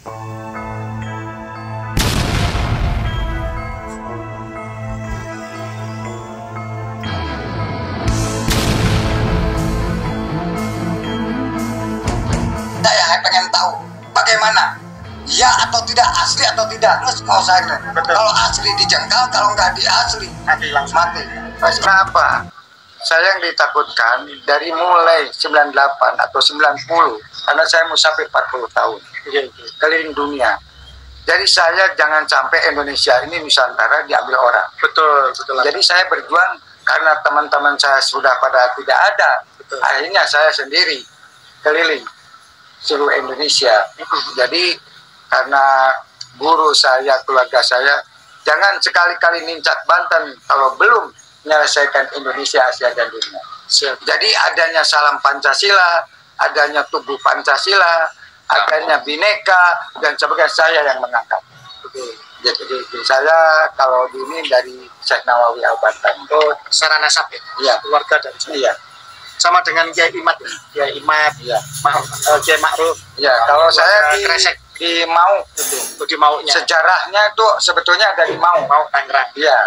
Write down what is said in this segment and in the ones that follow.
Saya pengen tahu bagaimana, ya atau tidak, asli atau tidak. Terus mau saya kalau asli dijengkal, kalau nggak di asli mati. Kenapa? Saya yang ditakutkan dari mulai 98 atau 90, karena saya musafir 40 tahun keliling dunia. Jadi saya jangan sampai Indonesia ini Nusantara diambil orang. Betul. Jadi saya berjuang karena teman-teman saya sudah pada tidak ada. Akhirnya saya sendiri keliling seluruh Indonesia. Jadi karena guru saya, keluarga saya, jangan sekali-kali nincak Banten kalau belum menyelesaikan Indonesia, Asia, dan dunia. Jadi adanya salam Pancasila, adanya tubuh Pancasila, adanya Bhinneka, dan sebagainya, saya yang mengangkat. Jadi saya kalau ini dari Syekh Nawawi Al-Bantan. Oh, secara nasab ya? Iya. Keluarga dari sana. Iya. Sama dengan Kiai Imad, Kiai Imad, Iya. Kiai Ma'ruf. Ya, kalau saya di Kresek. Di Mau, Di Maunya. sejarahnya itu sebetulnya ada di Mau. Mau Tangerang. Iya.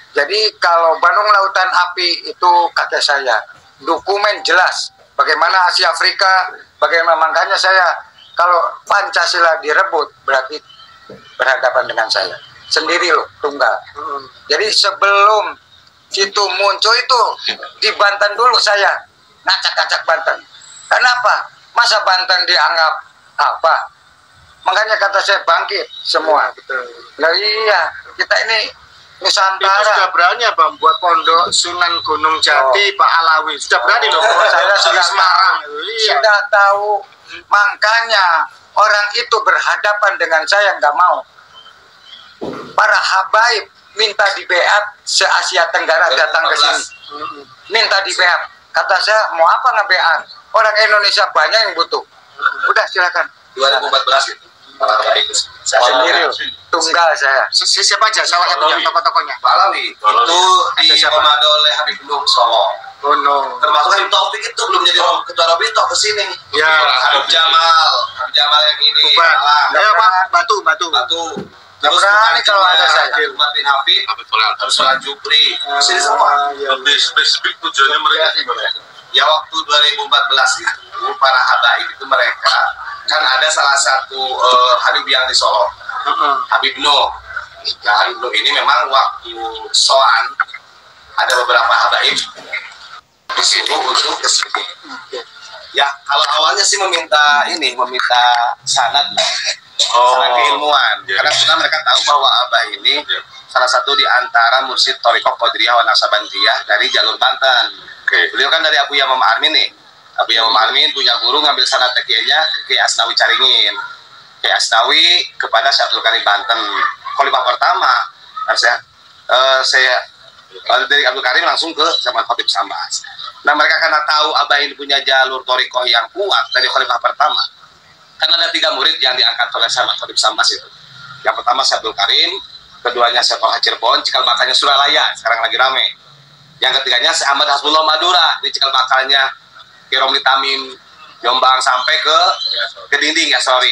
Jadi kalau Bandung Lautan Api itu kakek saya, dokumen jelas bagaimana Asia Afrika, bagaimana, makanya saya kalau Pancasila direbut berarti berhadapan dengan saya sendiri loh, tunggal. Jadi sebelum situ muncul itu di Banten dulu saya ngacak-ngacak Banten. Kenapa? Masa Banten dianggap apa? Makanya kata saya bangkit semua. Nah iya, kita ini Nusantara. Itu sudah berani ya Bang buat pondok Sunan Gunung Jati, Pak Alawi. Sudah berani loh. Saya sudah Semarang. Iya. Sudah tahu, makanya orang itu berhadapan dengan saya nggak mau. Para habaib minta di beat se-Asia Tenggara datang ke sini. Minta di beat. Kata saya, mau apa nge-beat? Orang Indonesia banyak yang butuh. Udah silakan. 2014 gitu. Saya sendiri loh, tunggal saya. Siapa aja salah satunya tokoh-tokohnya? Pak Alawi itu dikomando oleh Habib Nuh Solo. Oh no. Termasuk Habib Taufik itu belum jadi ketua Robito ke sini. Ya. Habib Jamal yang ini. Ya Pak, Batu. Terus berani kalau ada saya. Umar bin Habib, terus Jupri. Sini semua. Lebih spesifik tujuannya mereka gimana? Ya waktu 2014 itu para habaib itu mereka kan ada salah satu Habib yang di Solo, Habib Nuh. Nah, Habib Nuh ini memang waktu soan ada beberapa habaib di sini untuk kesini. Ya kalau awalnya sih meminta sanad, sanad keilmuan, karena sudah mereka tahu bahwa Abah ini salah satu di antara mursyid Thariqah Qadiriyah wa Naksabandiyah dari jalur Banten. Beliau kan dari Abu Yamam Armin nih. Abu Yamam Armin punya guru ngambil sanad TQ-nya ke Asnawi Caringin. Ke Asnawi kepada Syekh Abdul Karim Banten. Khalifah pertama, saya dari Abdul Karim langsung ke zaman Khatib Sambas. Nah mereka karena tahu Abah ini punya jalur Thariqah yang kuat dari Khalifah pertama. Kan ada 3 murid yang diangkat oleh sama Khatib Sambas itu. Yang pertama Syekh Abdul Karim, keduanya Syekh Tolha Cirebon, cikal bakalnya Suralaya, sekarang lagi rame. Yang ketiganya Syekh Ahmad Hasbullah Madura, ini cikal bakalnya Ki Romli Tamim, Jombang sampai ke Dinding ya sorry.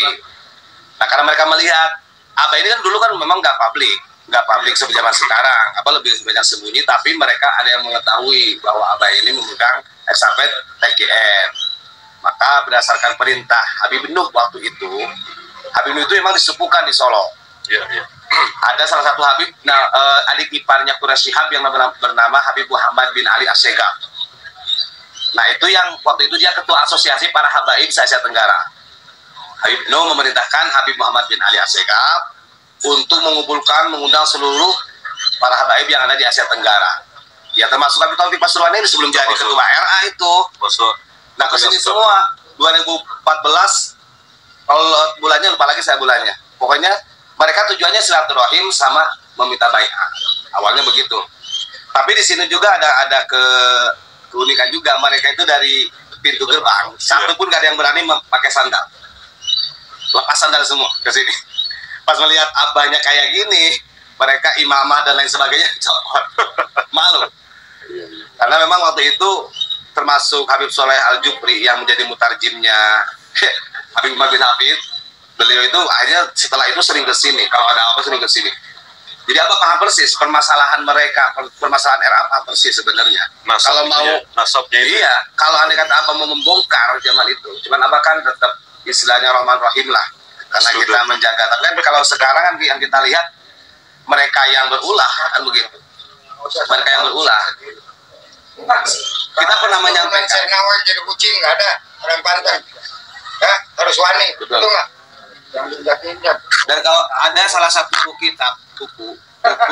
Nah karena mereka melihat Abah ini kan dulu kan memang nggak publik seperti zaman sekarang, lebih banyak sembunyi, tapi mereka ada yang mengetahui bahwa Abah ini memegang estafet TGN. Maka berdasarkan perintah Habib Nuh waktu itu, Habib Nuh itu memang disepuhkan di Solo. Ada salah satu Habib, adik iparnya Quraisy Shihab yang bernama Habib Muhammad bin Ali As-Segaf. Nah itu yang waktu itu dia ketua asosiasi para habaib se-Asia Tenggara. Habib Nuh memerintahkan Habib Muhammad bin Ali As-Segaf untuk mengundang seluruh para habaib yang ada di Asia Tenggara. Ya termasuk Habib Taufik Pasuruan ini sebelum jadi ketua RA itu. Nah kesini semua 2014, kalau bulannya lupa lagi saya bulannya. Pokoknya mereka tujuannya silaturahim sama meminta baiat. Awalnya begitu. Tapi di sini juga ada keunikan juga. Mereka itu dari pintu gerbang, satu pun gak ada yang berani pakai sandal. Lepas sandal semua ke sini. Pas melihat abahnya kayak gini, mereka imamah dan lain sebagainya copot. Malu. Karena memang waktu itu termasuk Habib Soleh Al-Jupri yang menjadi mutarjimnya Habib Umar bin Habib. Beliau itu akhirnya setelah itu sering ke sini, kalau ada apa sering ke sini. Jadi Abah paham persis permasalahan mereka, permasalahan RA apa persis sebenarnya. Kalau mau nasabnya itu. Iya, kalau andai kata Abah mau membongkar zaman itu, cuman Abah kan tetap istilahnya Rahman Rahim lah, karena kita menjaga. Tapi kan kalau sekarang kan yang kita lihat mereka yang berulah kan begitu, mereka yang berulah. Kita pernah menyampaikan. Saya nawar jadi kucing nggak ada orang Banten, ya harus wani, betul nggak? Dan kalau ada salah satu buku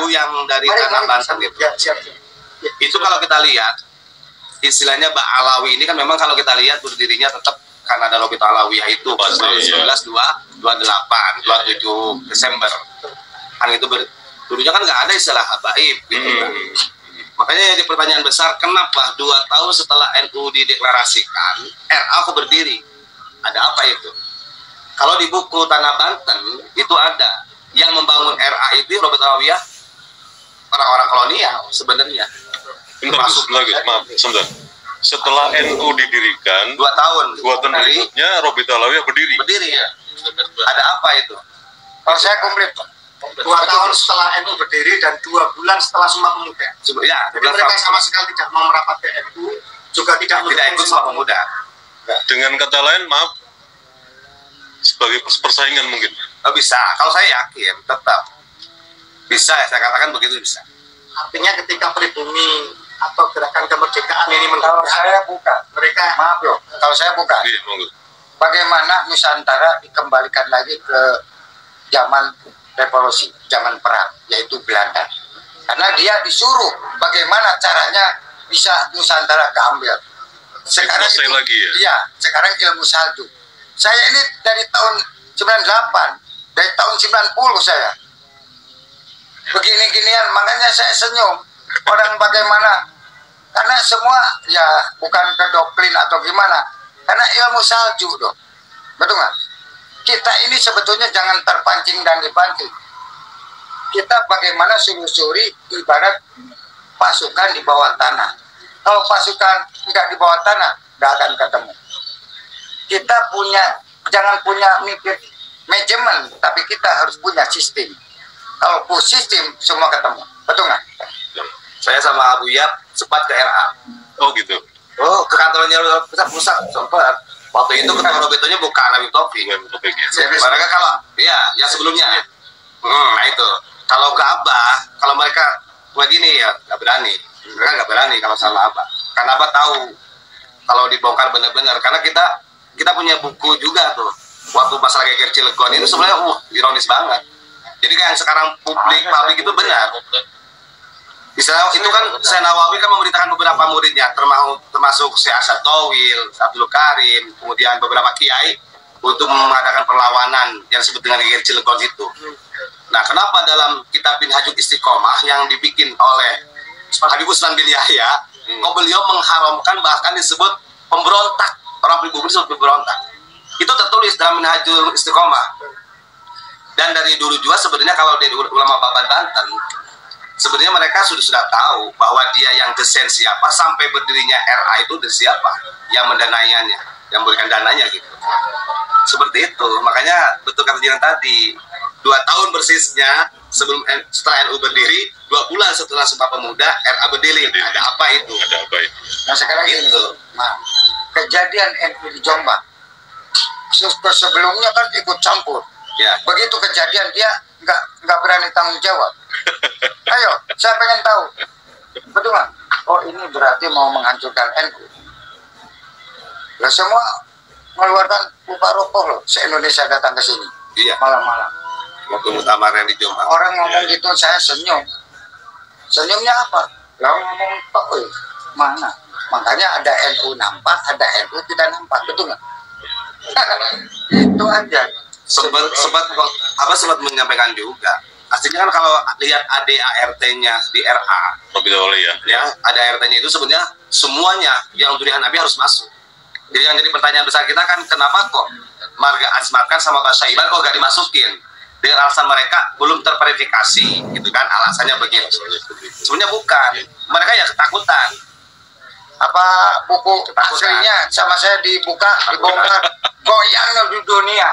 yang dari Tanah Banten gitu, itu kalau kita lihat istilahnya Mbak Alawi ini kan memang kalau kita lihat berdirinya tetap karena ada Robito Alawiyah itu tahun 1928 27 Desember kan itu dulunya kan nggak ada istilah habaib gitu kan. Makanya jadi pertanyaan besar, kenapa 2 tahun setelah NU dideklarasikan RA kok berdiri? Ada apa itu? Kalau di buku Tanah Banten itu ada yang membangun RA itu Robito Alawiyah orang-orang kolonial sebenarnya. Masuk lagi, maaf, sebentar. Setelah NU didirikan 2 tahun berikutnya Robito Alawiyah berdiri. Berdiri ya. Ada apa itu? Kalau saya komplit, 2 tahun setelah NU berdiri dan 2 bulan setelah Sumpah Pemuda. Ya, Jadi mereka sama sekali tidak mau merapat ke NU, juga tidak ikut Sumpah Pemuda. Dengan kata lain, maaf, sebagai persaingan mungkin. Oh, bisa. Kalau saya yakin tetap bisa. Saya katakan begitu bisa. Artinya ketika pribumi atau gerakan kemerdekaan ini kalau saya buka, mereka maaf loh, kalau saya buka, Iya, monggo. bagaimana Nusantara dikembalikan lagi ke zaman revolusi, zaman perang, yaitu Belanda. Karena dia disuruh bagaimana caranya bisa Nusantara keambil. Sekarang itu, lagi ya? Iya, sekarang ilmu salju. Saya ini dari tahun 98, dari tahun 90 saya. Begini-ginian, makanya saya senyum. Orang bagaimana, karena semua ya bukan kedoktrin atau gimana, karena ilmu salju dong. Betul nggak? Kita ini sebetulnya jangan terpancing dan dipancing. Kita bagaimana sulusuri ibarat pasukan di bawah tanah. Kalau pasukan nggak di bawah tanah, nggak akan ketemu. Kita jangan punya mikir manajemen, tapi kita harus punya sistem. Kalau full sistem, semua ketemu. Betul nggak? Saya sama Abu Yap sempat ke RA. Oh gitu. Oh, ke kantornya pusat sempat. Waktu itu ketua Robitonya bukan Habib Taufik. Mereka kalau, iya, yang sebelumnya. Nah itu. Kalau ke Abah, kalau mereka begini ya nggak berani. Mereka nggak berani kalau sama Abah. Karena Abah tahu kalau dibongkar benar-benar. Karena kita punya buku juga tuh. Waktu masalah Geger Cilegon itu sebenarnya ironis banget. Jadi kayak yang sekarang publik itu benar. Misalnya itu kan Syekh Nawawi kan memberitakan beberapa muridnya, termasuk Syekh Asad Towil, Abdul Karim, kemudian beberapa kiai untuk mengadakan perlawanan yang disebut dengan Geger Cilegon itu. Nah, kenapa dalam kitab Minhajul Istiqomah yang dibikin oleh Habib Usman bin Yahya, kok beliau mengharamkan bahkan disebut pemberontak, orang pribumi disebut pemberontak. Itu tertulis dalam Minhajul Istiqomah. Dan dari dulu juga sebenarnya kalau dari ulama Babat Banten, sebenarnya mereka sudah tahu bahwa dia yang desain siapa, sampai berdirinya RA itu dari siapa yang mendanainya, yang memberikan dananya gitu. Seperti itu. Makanya betul kata Jiran tadi, 2 tahun persisnya setelah NU berdiri, 2 bulan setelah Sumpah Pemuda RA berdiri. Ada apa itu? Ada apa itu? Nah sekarang itu, kejadian NU di Jombang, sebelumnya kan ikut campur. Ya. Begitu kejadian dia nggak berani tanggung jawab. Ayo, saya pengen tahu, betul nggak? Oh ini berarti mau menghancurkan NU. Ya semua mengeluarkan upah rokok loh. Se-Indonesia datang ke sini. Iya. Malam-malam. Waktu muktamar yang di Jombang. Orang ngomong gitu saya senyum. Senyumnya apa? Lah ngomong apa? Mana? Makanya ada NU nampak, ada NU tidak nampak, betul nggak? Itu aja. Sempat menyampaikan juga. Aslinya kan kalau lihat ADART-nya di RA, ya ada ART-nya itu sebenarnya semuanya yang durian Nabi harus masuk. Jadi yang jadi pertanyaan besar kita kan kenapa kok Marga Azmarkan sama Pak Syaiban kok gak dimasukin? Dengan alasan mereka belum terverifikasi, gitu kan? Alasannya begitu. Sebenarnya bukan. Mereka ya ketakutan. Apa buku aslinya sama saya dibongkar goyang di dunia.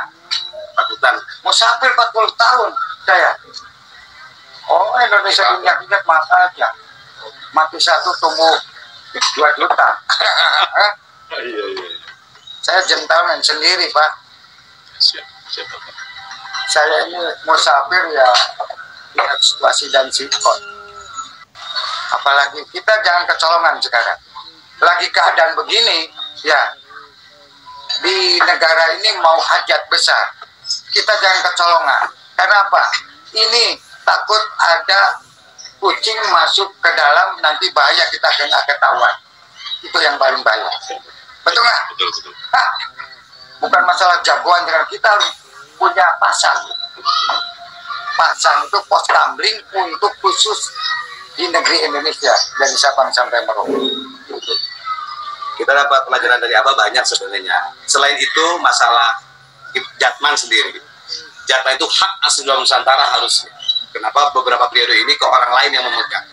Ketakutan musafir 40 tahun saya. Oh, Indonesia minyak mata aja. Mati satu tumbuh 2 juta. Iya. Saya gentleman sendiri, Pak. Siap. Pak. Saya ini musafir ya lihat situasi dan sikon. Apalagi kita jangan kecolongan sekarang. Lagi keadaan begini, ya di negara ini mau hajat besar. Kita jangan kecolongan. Karena apa? Ini takut ada kucing masuk ke dalam, nanti bahaya, kita kena ketahuan. Itu yang paling bahaya. Betul nggak? Betul. Bukan masalah jagoan, dengan kita harus punya pasang. Pasang itu pos kamling untuk khusus di negeri Indonesia dari Sabang sampai Merauke. Kita dapat pelajaran dari Abah banyak sebenarnya. Selain itu masalah Jatman sendiri. Jatman itu hak asli Nusantara harusnya. Kenapa beberapa periode ini ke orang lain yang memegang?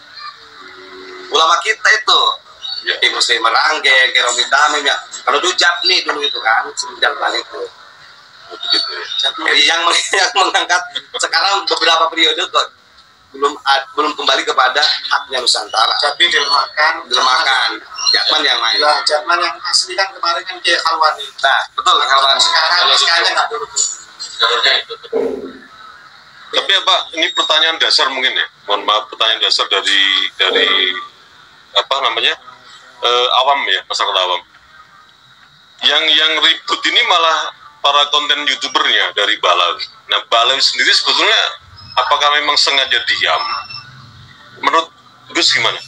Ulama kita itu, Ki Muslim Merangge, Ki Romi Tamim ya. Kalau dulu Japni dulu itu kan, Jatman itu. Begitu ya. Jadi yang mengangkat sekarang beberapa periode kok belum kembali kepada haknya Nusantara. Jadi dilemahkan. Jatman yang lain. Lah, Jatman yang asli kan kemarin kan Kiai Khalwani. Nah, betul Khalwani. Sekarang nggak turun. Tapi Pak, ini pertanyaan dasar mungkin ya. Mohon maaf, pertanyaan dasar dari apa namanya? Awam ya, masyarakat awam. Yang ribut ini malah para konten YouTubernya dari Balawi. Nah, Balawi sendiri sebetulnya apakah memang sengaja diam? Menurut Gus gimana?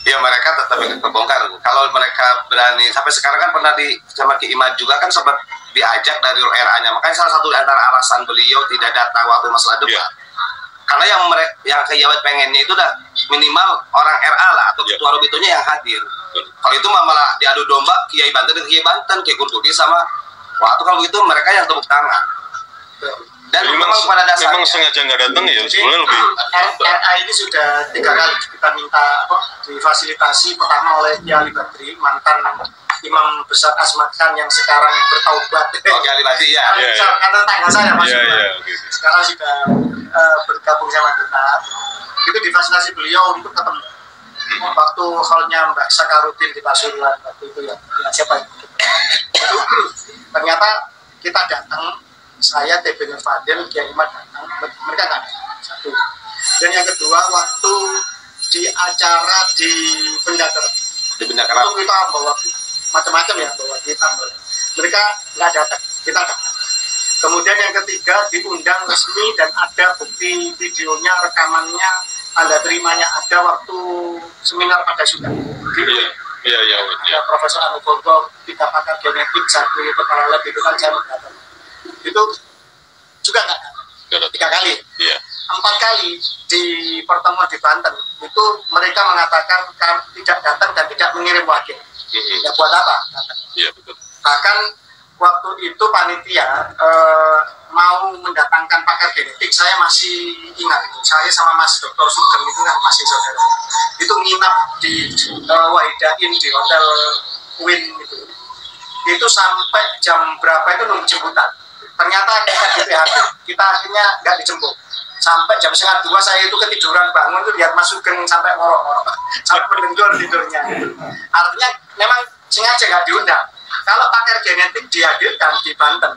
Ya mereka tetap ingin terbongkar. Kalau mereka berani, sampai sekarang kan pernah sama Ki Imad juga kan sempat diajak dari RA-nya. Makanya salah satu antara alasan beliau tidak datang waktu masalah debat. Karena yang Kiai pengennya itu udah minimal orang RA lah atau ketua Robitonya yang hadir. Kalau itu malah diadu domba Kiai Banten dan Kiai Banten, Kiai Kurtubi sama waktu kalau begitu mereka yang tepuk tangan. Dan memang pada dasarnya memang sengaja nggak datang ya, sebenarnya lebih. RA ini sudah 3 kali kita minta difasilitasi. Pertama oleh Kiai Ali Badri, mantan Imam Besar Asmat Khan yang sekarang bertaubat. Oh, Kiai Ali Badri ya. Karena tangga saya Mas. Okay. Sekarang sudah bergabung sama kita. Itu difasilitasi beliau untuk ketemu. Waktu hallnya Mbak Sakarudin di Pasuruan waktu itu ya, siapa itu? Ternyata kita datang. Saya TB Fadil, Kiai Imad datang, mereka nggak ada. Satu. Dan yang kedua, waktu di acara di Bendakar, itu kita bawa macam-macam ya, bawa kita. Mereka nggak datang, kita datang. Kemudian yang ketiga, diundang resmi dan ada bukti videonya, rekamannya, Anda terimanya ada waktu seminar pada sudah. Iya. Profesor Anu Bogo, 3 pakar genetik, 1 kepala lab itu kan saya datang. Itu juga nggak ada. 3 kali. Iya. 4 kali di pertemuan di Banten itu mereka mengatakan tidak datang dan tidak mengirim wakil. Ya buat apa? Iya betul. Bahkan waktu itu panitia mau mendatangkan pakar genetik, saya masih ingat itu. Saya sama Mas Dr. Sugeng itu kan masih saudara. Itu nginap di Wahidain di Hotel Win itu. Itu sampai jam berapa itu nunggu jemputan. Ternyata kita di PHP, kita akhirnya nggak dijemput. Sampai jam 1:30 saya itu ketiduran, bangun tuh lihat Mas Sugeng sampai ngorok-ngorok, sampai mendengur tidurnya. Artinya memang sengaja nggak diundang. Kalau pakar genetik dihadirkan di Banten,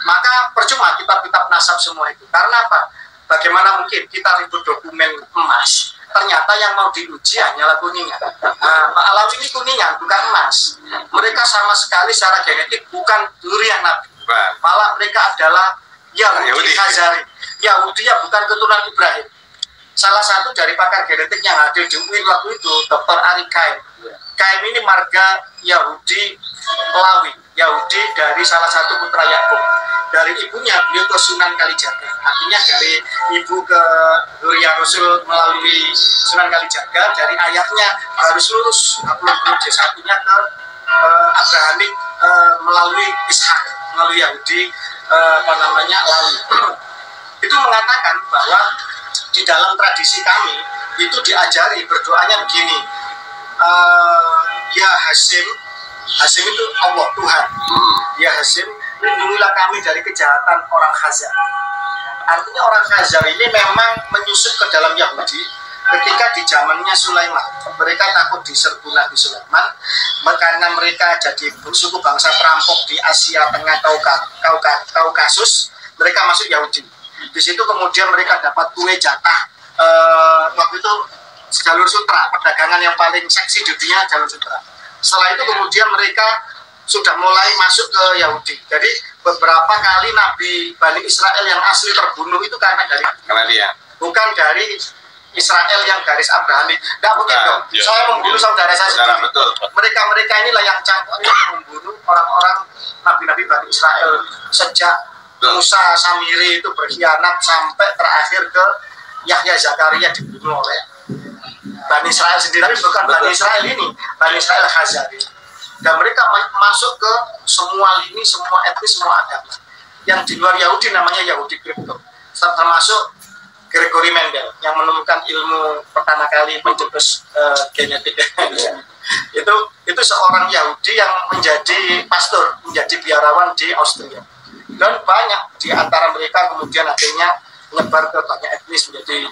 maka percuma kitab-kitab nasab semua itu. Karena apa? Bagaimana mungkin kita ribut dokumen emas, ternyata yang mau diuji hanyalah kuningan. Pak Alawi ini kuningan, bukan emas. Mereka sama sekali secara genetik bukan durian Nabi. Malah mereka adalah Yahudi Khazari. Yahudi yang bukan keturunan Ibrahim. Salah satu dari pakar genetik yang hadir di UIN waktu itu, Dr. Ari Kaim. Kaim ini marga Yahudi Lawi. Yahudi dari salah satu putra Yakub. Dari ibunya beliau ke Sunan Kalijaga. Artinya dari ibu ke Zuriyah Rasul melalui Sunan Kalijaga. Dari ayahnya harus lurus 60 satunya ke Abrahamik melalui Ishak, melalui Yahudi Lawi. Itu mengatakan bahwa di dalam tradisi kami itu diajari berdoanya begini, ya Hasim itu Allah Tuhan, ya Hasim lindungilah kami dari kejahatan orang Khazar. Artinya orang Khazar ini memang menyusup ke dalam Yahudi ketika di zamannya Sulaiman. Mereka takut diserbu Nabi Sulaiman karena mereka jadi suku bangsa perampok di Asia Tengah, Kaukasus. Mereka masuk Yahudi. Di situ kemudian mereka dapat kue jatah waktu itu jalur sutra, perdagangan yang paling seksi di dunia jalur sutra. Setelah itu kemudian mereka sudah mulai masuk ke Yahudi. Jadi beberapa kali Nabi Bani Israel yang asli terbunuh itu karena dia, bukan dari Israel yang garis Abrahamik. Tidak mungkin dong. Ya. Saya membunuh saudara saya sendiri. Betul. Mereka inilah yang cangkoknya membunuh orang-orang Nabi-Nabi Bani Israel sejak Musa Samiri itu berkhianat sampai terakhir ke Yahya Zakaria dibunuh oleh Bani Israel sendiri, tapi bukan Bani Israel ini, Bani Israel Khazari. Dan mereka masuk ke semua lini, semua etnis, semua agama. Yang di luar Yahudi namanya Yahudi kripto, termasuk Gregory Mendel yang menemukan ilmu pertama kali mencetus genetik. itu seorang Yahudi yang menjadi pastor, menjadi biarawan di Austria. Dan banyak di antara mereka kemudian akhirnya menyebar ke banyak etnis, menjadi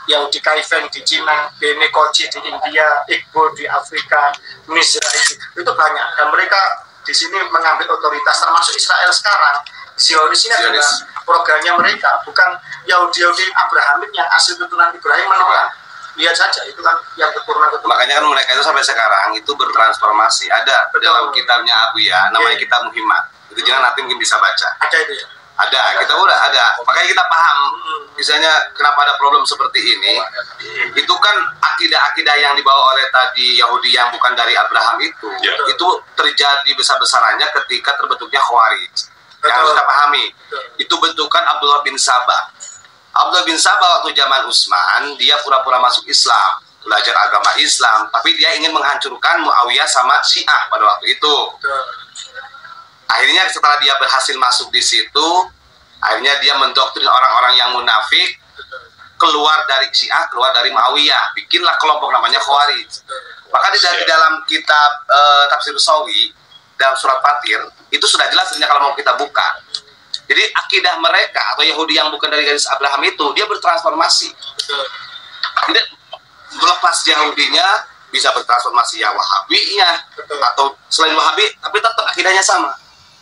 Yahudi Kaifen di Cina, Bene Kochi di India, Igbo di Afrika, Mizrahi, itu banyak. Dan mereka di sini mengambil otoritas, termasuk Israel sekarang. Zionis ini adalah programnya mereka, bukan Yahudi Abrahamik yang asli keturunan Ibrahim menolak. Lihat saja, itu kan yang keturunan-keturunan. Makanya kan mereka itu sampai sekarang itu bertransformasi. Ada dalam kitabnya Abu ya, namanya kitab Muhammad. Itu jangan nanti mungkin bisa baca. Ada itu ya? Ada, kita udah ada. Makanya kita paham, misalnya kenapa ada problem seperti ini. Itu kan akidah-akidah yang dibawa oleh tadi Yahudi yang bukan dari Abraham itu terjadi besar-besarannya ketika terbentuknya Khawarij. Yang harus kita pahami, itu bentukan Abdullah bin Sabah. Abdullah bin Sabah waktu zaman Utsman, dia pura-pura masuk Islam, belajar agama Islam, tapi dia ingin menghancurkan Muawiyah sama Syiah pada waktu itu. Akhirnya setelah dia berhasil masuk di situ, akhirnya dia mendoktrin orang-orang yang munafik, keluar dari Syiah, keluar dari Muawiyah, bikinlah kelompok namanya Khawarij. Maka di dalam kitab Tafsir Sawi, dalam surat Fatir, itu sudah jelas kalau mau kita buka. Jadi akidah mereka atau Yahudi yang bukan dari garis Abraham itu, dia bertransformasi. Tidak melepas Yahudinya, bisa bertransformasi ya Wahabinya, atau selain Wahabi, tapi tetap akidahnya sama.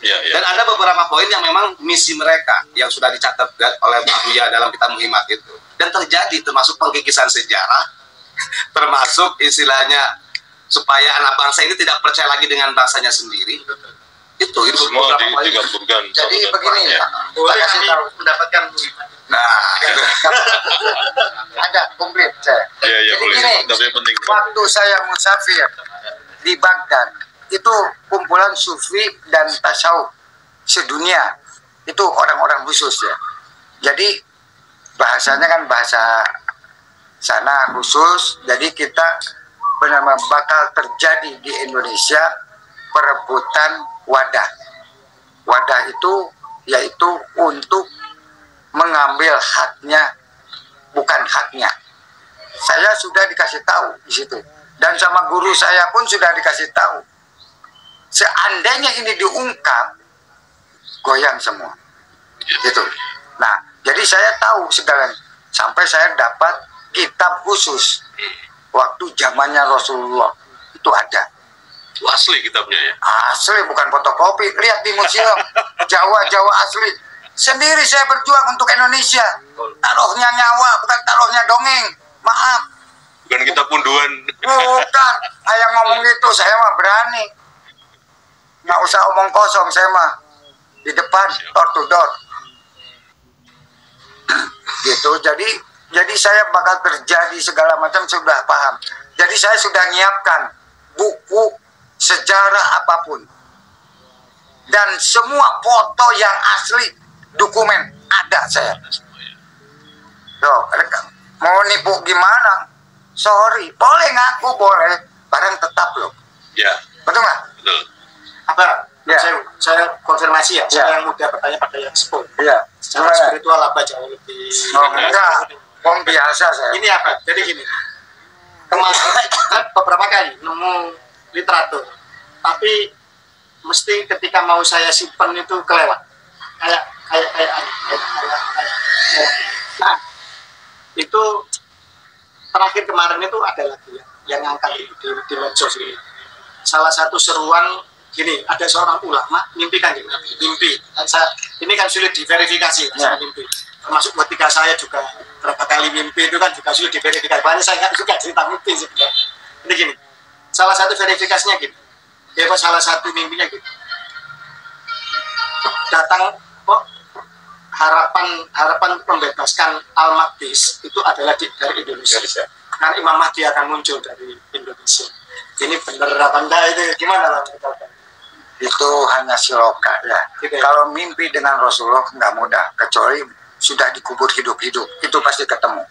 Dan ada beberapa poin yang memang misi mereka yang sudah dicatat oleh Buya dalam kitab Muhammad itu, dan terjadi termasuk pengkikisan sejarah, termasuk istilahnya supaya anak bangsa ini tidak percaya lagi dengan bangsanya sendiri. Itu semua digabungkan. Jadi begini ya, boleh kami mendapatkan nah ada komplit saya. Jadi boleh. Tapi penting. Waktu saya musafir di Baghdad, itu kumpulan sufi dan tasawuf sedunia, itu orang-orang khusus ya. Jadi bahasanya kan bahasa sana khusus. Jadi kita benar-benar bakal terjadi di Indonesia perebutan wadah. Wadah itu yaitu untuk mengambil haknya, bukan haknya. Saya sudah dikasih tahu di situ, dan sama guru saya pun sudah dikasih tahu. Seandainya ini diungkap, goyang semua. Gitu. Nah, jadi saya tahu segalanya. Sampai saya dapat kitab khusus. Waktu zamannya Rasulullah itu ada. Itu asli kitabnya ya? Asli, bukan fotokopi. Lihat di museum. Jawa asli. Sendiri saya berjuang untuk Indonesia. Taruhnya nyawa, bukan taruhnya dongeng. Maaf. Bukan kitab punduan. Bukan. Ayang ngomong gitu, saya mah berani. Nggak usah omong kosong, saya mah di depan, door to door. Gitu. Jadi saya bakal terjadi segala macam sudah paham. Jadi saya sudah nyiapkan buku sejarah apapun, dan semua foto yang asli, dokumen ada saya. Tuh, mau nipu gimana? Sorry, boleh ngaku boleh, barang tetap loh. Ya. Betul nggak? Betul. Apa? Ya. Saya konfirmasi ya. Saya yang mudah bertanya pada yang sepuh. Iya. Secara spiritual apa jauh lebih. Oh, enggak. Wong biasa saya. Ini apa? Jadi gini. Kemarin beberapa kali nemu literatur, tapi mesti ketika mau saya simpen itu kelewat. Kayak itu terakhir kemarin itu ada lagi yang ngangkat di medsos ini. Salah satu seruan gini, ada seorang ulama mimpi kan gitu, mimpi. Ini kan sulit diverifikasi, saya mimpi. Termasuk ketika saya juga berapa kali mimpi itu kan juga sulit diverifikasi. Banyak saya nggak juga cerita mimpi sebenarnya. Ini gini, salah satu verifikasinya gini, salah satu mimpinya gitu. Datang kok harapan membebaskan Al-Maqdis itu adalah dari Indonesia. Karena Imam Mahdi akan muncul dari Indonesia. Ini bener apa enggak itu gimana lah? Itu hanya siloka ya. Gitu. Kalau mimpi dengan Rasulullah nggak mudah, kecuali sudah dikubur hidup-hidup, itu pasti ketemu.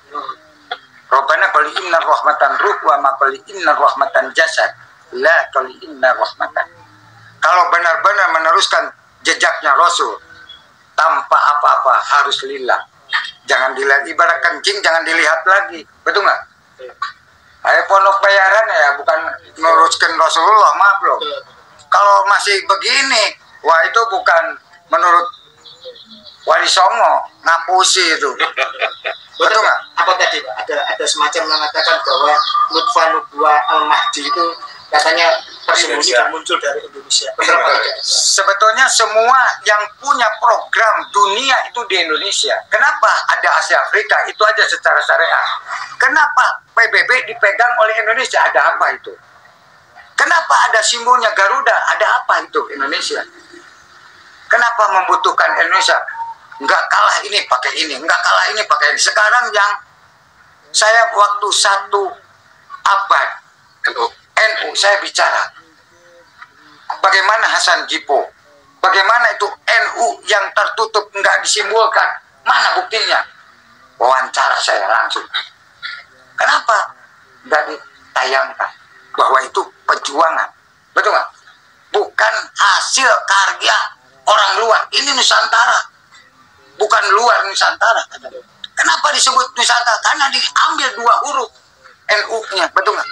Rabbana qali inna rahmatan ruh wa ma qali inna rahmatan jasad la qali inna rahmatan. Kalau benar-benar meneruskan jejaknya Rasul tanpa apa-apa, harus lillah. Jangan dilihat, ibarat kencing jangan dilihat lagi, betul nggak? Ayo pondok bayaran ya, bukan meneruskan Rasulullah, maaf loh. Kalau masih begini, wah itu bukan menurut Wali Songo, ngapusi itu. Betul nggak? Apa tadi? Ada semacam mengatakan bahwa Lutfa Nubuwa Al-Mahdi itu katanya tersembunyi dan muncul dari Indonesia. Benar Pak? Sebetulnya semua yang punya program dunia itu di Indonesia. Kenapa ada Asia Afrika? Itu aja secara syariah. Kenapa PBB dipegang oleh Indonesia? Ada apa itu? Kenapa ada simbolnya Garuda? Ada apa itu Indonesia? Kenapa membutuhkan Indonesia? Nggak kalah ini pakai ini, nggak kalah ini pakai ini. Sekarang yang saya waktu 1 abad NU saya bicara, bagaimana Hasan Jipo, bagaimana itu NU yang tertutup nggak disimbolkan, mana buktinya? Wawancara saya langsung. Kenapa nggak ditayangkan bahwa itu perjuangan, betul nggak? Bukan hasil karya orang luar, ini Nusantara. Bukan luar Nusantara. Kenapa disebut Nusantara? Karena diambil 2 huruf NU-nya, betul nggak?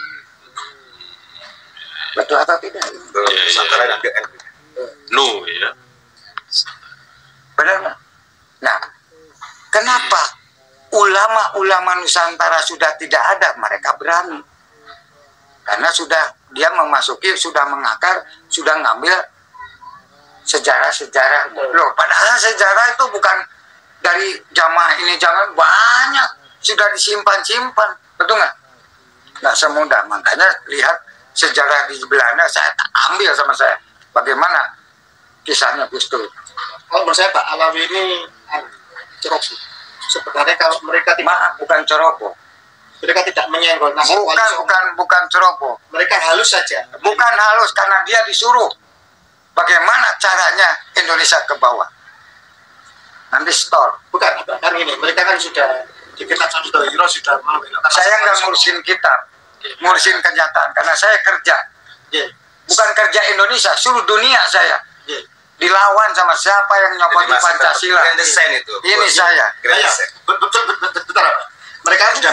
Betul atau tidak? Nusantara dan No ya. Benar nggak? Nah, kenapa ulama-ulama Nusantara sudah tidak ada? Mereka berani. Karena dia memasuki, sudah mengakar, sudah ngambil sejarah-sejarah. Loh, padahal sejarah itu bukan dari jamaah ini, jangan banyak sudah disimpan-simpan, betul nggak? Nggak semudah. Makanya lihat sejarah di Belanda, saya ambil sama saya. Bagaimana kisahnya Gus Dur? Kalau menurut saya Pak Alawi ini ceroboh. Sebenarnya kalau mereka bukan ceroboh. Mereka tidak menyenggol nasab bukan ceroboh. Mereka halus saja. Bukan halus, karena dia disuruh. Bagaimana caranya Indonesia ke bawah? Nanti store. Bukan, kan ini. Mereka kan sudah di kitab Satu Hero sudah membelokkan. Saya nggak ngurusin kitab, ngurusin kenyataan. Karena saya kerja. Bukan kerja Indonesia, seluruh dunia saya. Dilawan sama siapa yang nyopot di Pancasila. Ini saya. Betul. Mereka kan sudah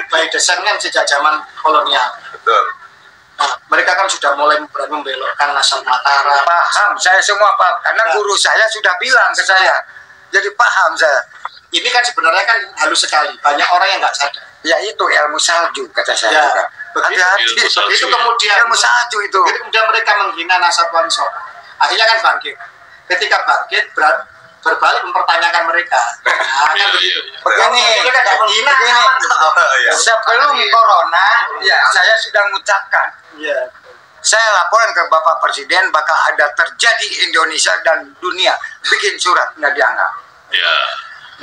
by design kan sejak zaman kolonial. Betul. Nah, mereka kan sudah mulai berani membelokkan nasab Mataram. Paham, saya semua paham. Karena guru saya sudah bilang ke saya. Jadi paham saya. Ini kan sebenarnya kan halus sekali. Banyak orang yang nggak sadar. Ya itu ilmu salju, kata saya juga. Hati-hati. Itu kemudian ilmu salju itu. Kemudian mereka menghina nasab Wali Songo. Akhirnya kan bangkit. Ketika bangkit, berbalik mempertanyakan mereka. Nah, kan begitu. Begini, sebelum corona, ya saya sudah mengucapkan. Saya laporan ke Bapak Presiden bakal ada terjadi Indonesia dan dunia. Bikin surat, nggak dianggap. Ya.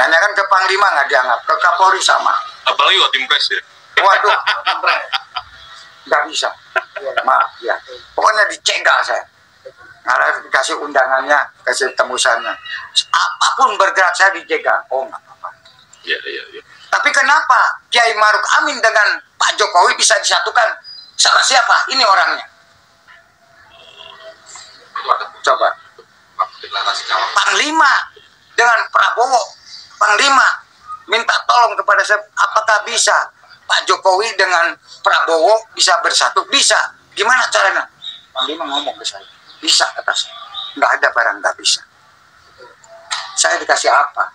Nanyakan ke Panglima, nggak dianggap. Ke Kapolri sama. Apalagi waktu impres ya. Waduh, nggak bisa. Maaf ya. Pokoknya dicegal saya. Nggak dikasih undangannya, kasih tembusannya. Apapun bergerak saya dicegal. Oh nggak apa-apa. Iya. Tapi kenapa Kiai Maruf Amin dengan Pak Jokowi bisa disatukan sama siapa? Ini orangnya. Coba. Panglima dengan Prabowo. Panglima minta tolong kepada saya, apakah bisa Pak Jokowi dengan Prabowo bisa bersatu? Bisa. Gimana caranya? Panglima ngomong ke saya. Bisa, kata saya. Nggak ada barang nggak bisa. Saya dikasih apa?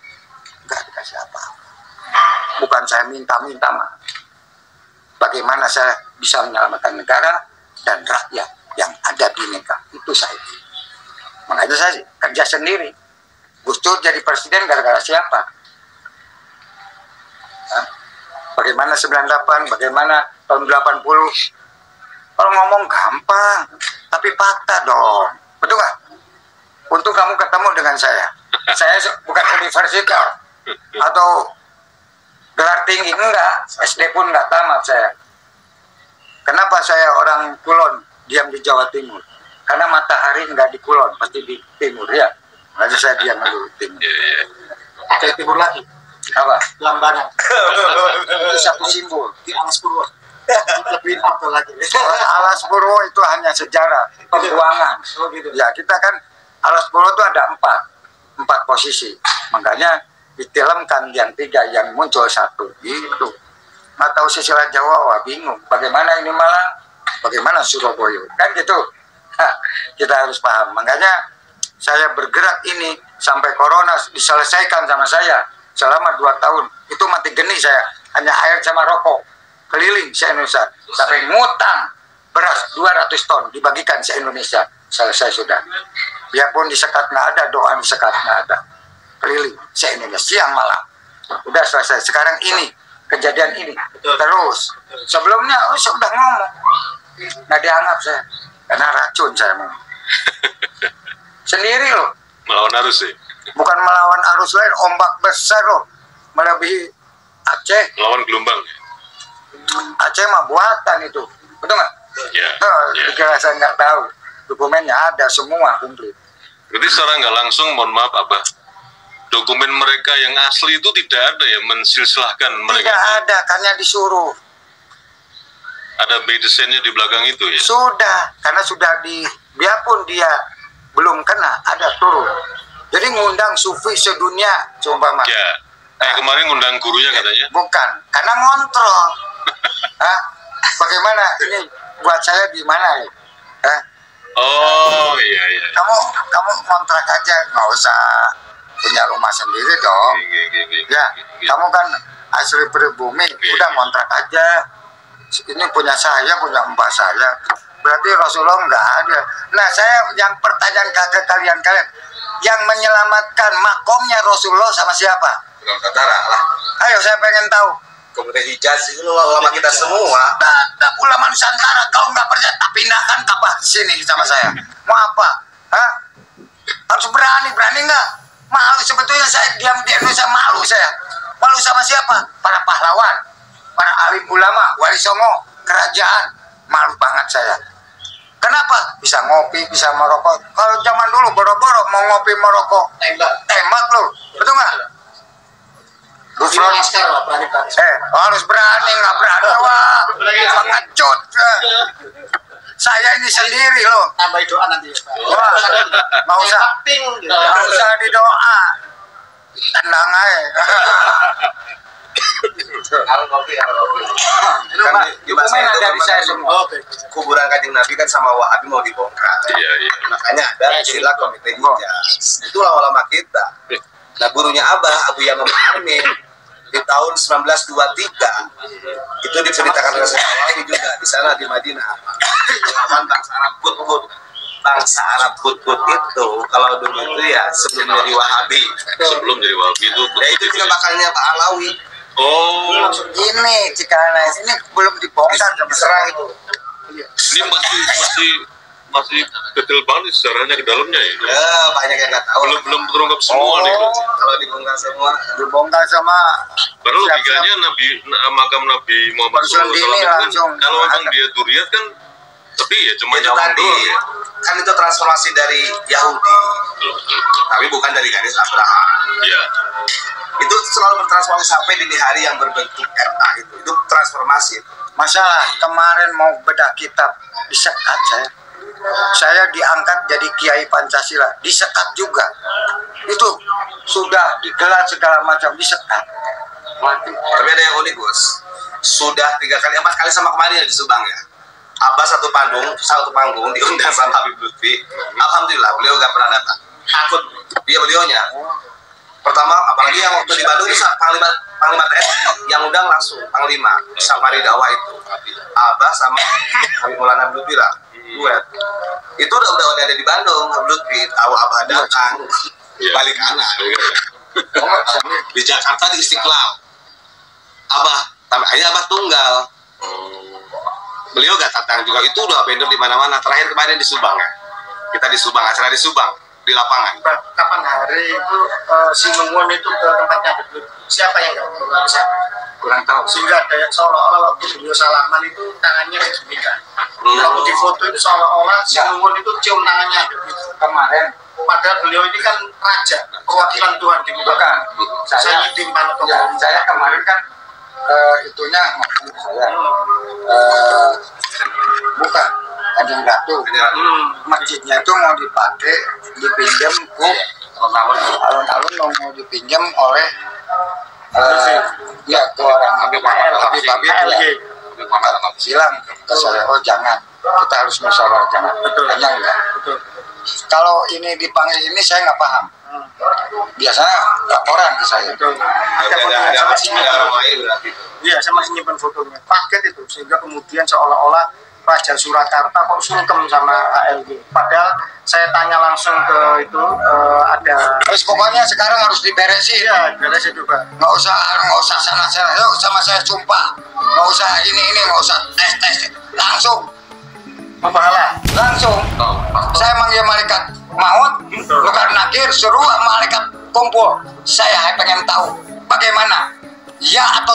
Nggak dikasih apa-apa. Bukan saya minta maaf. Bagaimana saya bisa menyelamatkan negara dan rakyat yang ada di negara itu saya. Makanya saya kerja sendiri. Gus Dur jadi presiden gara-gara siapa? Hah? Bagaimana 98, bagaimana tahun 80? Kalau ngomong gampang, tapi fakta dong. Betul nggak? Untung kamu ketemu dengan saya. Saya bukan universitas atau gelar tinggi, enggak. SD pun enggak tamat saya. Kenapa saya orang Kulon, diam di Jawa Timur? Karena matahari enggak di Kulon, pasti di Timur ya. Makanya saya diam dulu di Timur. Ke timur lagi. Apa? Lambangan. Itu satu simbol. Di Alas Purwo. Lebih apa lagi? Alas Purwo itu hanya sejarah pembuangan. Oh gitu. Ya kita kan Alas Purwo itu ada empat posisi. Makanya difilmkan yang 3, yang muncul 1 gitu. Nggak tahu sisilah Jawa, wah bingung. Bagaimana ini Malang? Bagaimana Surabaya? Kan gitu. Kita harus paham. Makanya saya bergerak ini sampai corona diselesaikan sama saya selama 2 tahun. Itu mati geni saya. Hanya air sama rokok. Keliling se-Indonesia. Sampai ngutang beras 200 ton dibagikan se-Indonesia. Selesai sudah. Biarpun disekat nggak ada, doa disekat nggak ada. Keliling se-Indonesia siang malam. Udah selesai. Sekarang ini kejadian ini terus. Sebelumnya sudah ngomong, nggak dianggap saya karena racun saya mau. Sendiri loh. Melawan arus sih. Bukan melawan arus lain, ombak besar loh, melebihi Aceh. Melawan gelombang. Aceh mah buatan itu, betul nggak? Ya. Dikira saya nggak tahu. Dokumennya ada semua komplit. Berarti secara nggak langsung, mohon maaf Abah, dokumen mereka yang asli itu tidak ada ya, mensilsilahkan mereka. Tidak ada, karena disuruh. Ada by desainnya di belakang itu ya. Sudah, karena sudah biarpun dia belum kena, ada turun. Jadi ngundang sufi sedunia, coba mah. Ya. Kemarin ngundang gurunya katanya. Bukan, karena ngontrol. Hah? Bagaimana ini buat saya gimana ya? Hah? Oh iya. Kamu kontrak aja, nggak usah punya rumah sendiri dong. Ya, kamu kan asli pribumi, udah kontrak aja. Ini punya saya, punya mbak saya. Berarti Rasulullah nggak ada. Nah, saya yang pertanyaan ke kalian, yang menyelamatkan makomnya Rasulullah sama siapa? Nusantara lah. Ayo, saya pengen tahu. Kemudian Hijaz itu ulama kita semua. Tak ulama Nusantara, kau nggak percaya, tak pindahkan kapal sini sama saya. Mau apa? Hah? Harus berani nggak? Malu sebetulnya saya diam di Indonesia, malu saya. Malu sama siapa? Para pahlawan, para alim ulama, wali songo, kerajaan. Malu banget saya. Kenapa? Bisa ngopi, bisa merokok. Kalau zaman dulu boro-boro mau ngopi merokok, tembak loh, betul nggak? Harus berani, nggak berani wah, pengecut. Saya ini sendiri loh. Tambah doa nanti. Wah, nggak usah didoa. Tenang aja. Kan di masa itu dari saya semua. Kuburan Kanjeng Nabi kan sama Wahabi mau dibongkar. Iya. Makanya ada istilah komite Hijaz. Itulah ulama kita. Nah, gurunya Abah, Abu Yamam Amin, di tahun 1923 itu diceritakan oleh saya juga di sana di Madinah. Lawan bangsa Arab Put-Put. Bangsa Arab Put-Put itu kalau dulu itu ya sebelum jadi Wahabi. Sebelum jadi Wahabi itu. Ya itu juga bakalnya Pak Alawi. Oh. Ini Cikarang ini belum dibongkar Diserang itu. Ini masih detail banget sejarahnya ke dalamnya ya. Ya banyak yang nggak tahu. Belum terungkap semua nih. Kalau dibongkar semua. Dibongkar sama. Baru logikanya makam Nabi Muhammad SAW. Kalau memang dia duriat kan, tapi ya cuma itu tadi kan itu transformasi dari Yahudi, tapi bukan dari garis Abraham. Iya. Itu selalu bertransformasi sampai di hari yang berbentuk RA itu transformasi. Masalah kemarin mau bedah kitab disekat saya diangkat jadi Kiai Pancasila, disekat juga. Itu sudah digelar segala macam, disekat. Tapi ada yang unik, Gus. Sudah 3 kali, 4 kali sama kemarin di Subang ya. Abah satu panggung diundang sama Habib Lutfi. Alhamdulillah beliau gak pernah datang. Takut dia beliaunya. Pertama, apalagi yang waktu di Bandung Panglima TNI yang undang undang langsung Panglima safari dakwah itu. Abah sama Habib Maulana Lutfi lah. Duet. Itu udah ada di Bandung, Habib Lutfi. Abah datang balik kanan. Di Jakarta di Istiqlal. Abah, akhirnya Abah tunggal. Beliau gak datang juga, itu udah banner di mana-mana. Terakhir kemarin di Subang ya. Kita di Subang, acara di Subang, di lapangan. Kapan hari itu si Nungun itu ke tempatnya Habib Lutfi? Siapa yang nggak tahu? Kurang tahu. Sehingga ada yang seolah-olah waktu beliau salaman itu tangannya diginikan. Waktu di foto itu seolah-olah si Nungun itu cium tangannya Habib Lutfi. Kemarin. Padahal beliau ini kan raja, perwakilan Tuhan di muka. Bukan. Saya kemarin kan itunya saya bukan Kanjeng Ratu. Masjidnya itu mau dipakai, dipinjam ke alun-alun mau dipinjam oleh ya ke orang Habib silang ke saya, oh jangan, kita harus musyawarah, jangan, hanya enggak. Kalau ini dipanggil ini saya nggak paham. Biasanya laporan ke saya. Ada orang lain berarti. Iya, saya masih nyimpan fotonya. Paket itu, sehingga kemudian seolah-olah Raja Surakarta kok sungkem sama ALG. Padahal saya tanya langsung ke itu ada. Terus pokoknya sekarang harus diberesin. Iya, beresin juga. Nggak usah sana, yuk sama saya sumpah. Nggak usah ini, nggak usah tes, langsung. Pahala. Langsung. Saya manggil malaikat maut, Munkar Nakir, suruh malaikat kumpul. Saya pengen tahu bagaimana. Ya atau